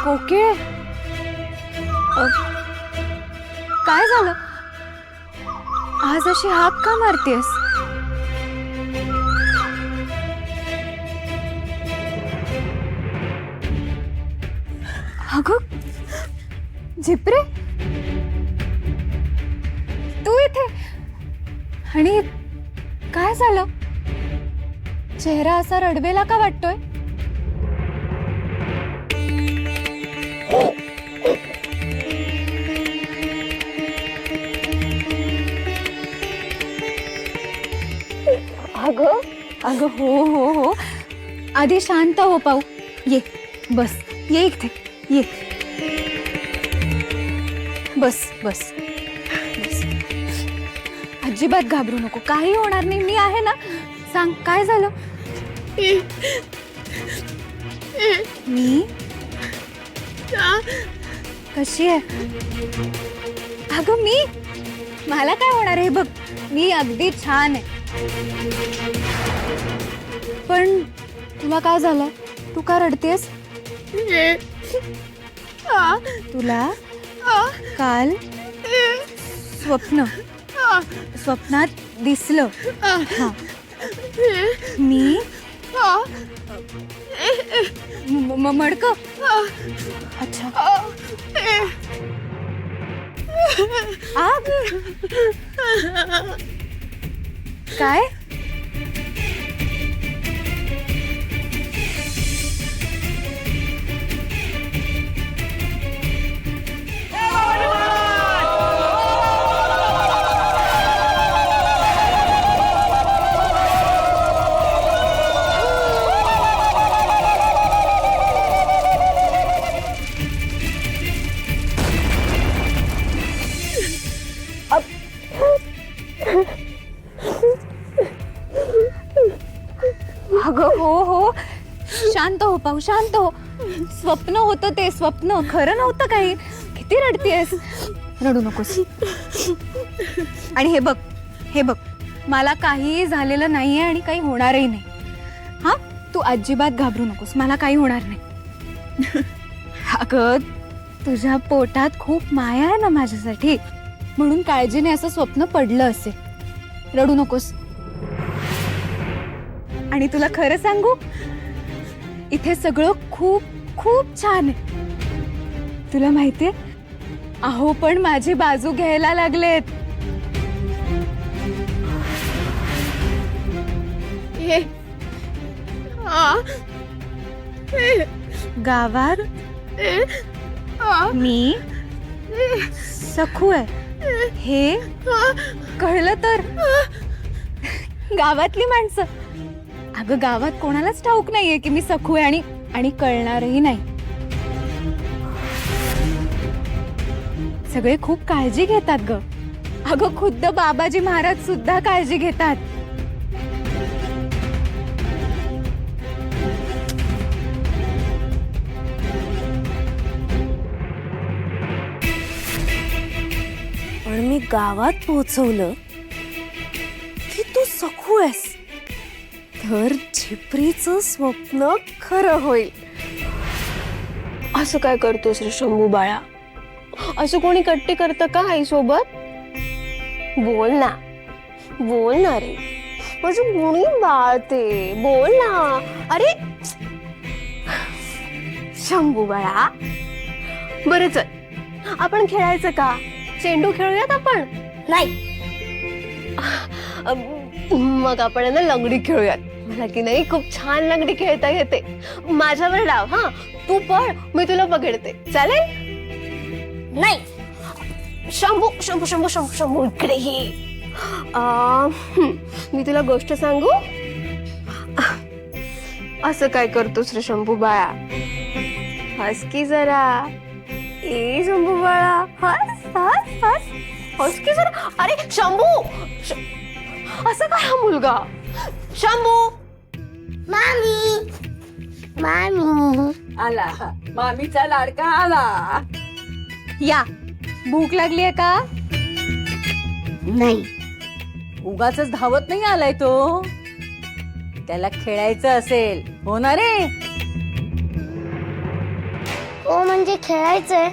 कोकिळे काय झालं? आज अशी हाक का मारतेस? अगं झिपरे, तू इथे? आणि काय झालं? चेहरा असा रडवेला का वाटतोय? अगं अगं हो हो हो, आधी शांत हो पाऊ. ये बस, ये इथे ये. बस बस बस. अजिबात घाबरू नको, काही होणार नाही, मी आहे ना. सांग काय झालं? मी कशी आहे? अगं मी, मला काय होणार आहे बघ, मी अगदी छान आहे. पण तुला काय झालंय? तू का रडतेस? तुला काल स्वप्नात दिसलं? हा. मी मडक. अच्छा. आग काय? अगं हो हो, शांत हो पाहू, शांत हो. स्वप्न होतं ते, स्वप्न, खरं नव्हतं काही. किती रडतेस? रडू नकोस. आणि हे बघ, हे बघ, मला काहीही झालेलं नाहीये आणि काही होणारही नाही. हा, तू अजिबात घाबरू नकोस, मला काही होणार नाही. अगं तुझ्या पोटात खूप माया आहे ना माझ्यासाठी, म्हणून काळजीने असं स्वप्न पडलं असेल. रडू नकोस. आणि तुला खरं सांगू, इथे सगळं खूप खूप छान आहे. तुला माहितीये, अहो पण माझी बाजू घ्यायला लागलेत. गावात मी सखू आहे हे कळलं तर गावातली माणसं, अगं गावात कोणालाच ठाऊक नाहीये की मी सखू आहे, आणि कळणारही नाही. सगळे खूप काळजी घेतात ग. अगं खुद्द बाबाजी महाराज सुद्धा काळजी घेतात. पण मी गावात पोहोचवलं की तू सखू आहेस, तर झिपरीचं स्वप्न खरं होईल. असं काय करतोस रे शंभू बाळा? असं कोणी कट्टी करतं का आई सोबत? बोल ना, बोल ना रे, माझं गुणी बाळते, बोल ना. अरे शंभू बाळा, बरं चल आपण खेळायचं का? चेंडू खेळूयात आपण. नाही मग आपण ना लंगडी खेळूयात. मला की नाही खूप छान लंगडी खेळता येते. माझ्यावर डाव, हा तू पळ, मी तुला पकडते, चालेल? नाही शंभू शंभू शंभू शंभू शंभू इकडे ये. मी तुला गोष्ट सांगू? असं काय करतोस रे शंभू बाळा? हस की जरा. ए शंभू बाळा, हस हस हस, हस की जरा. अरे शंभू, असं काय हा मुलगा? शंभू. मामी, मामी आला, मामीचा लाडका आला. या, भूक लागली आहे का? नाही. उगाचच धावत नाही आलाय तो. त्याला खेळायचं असेल, हो ना रे? ओ म्हणजे खेळायचंय.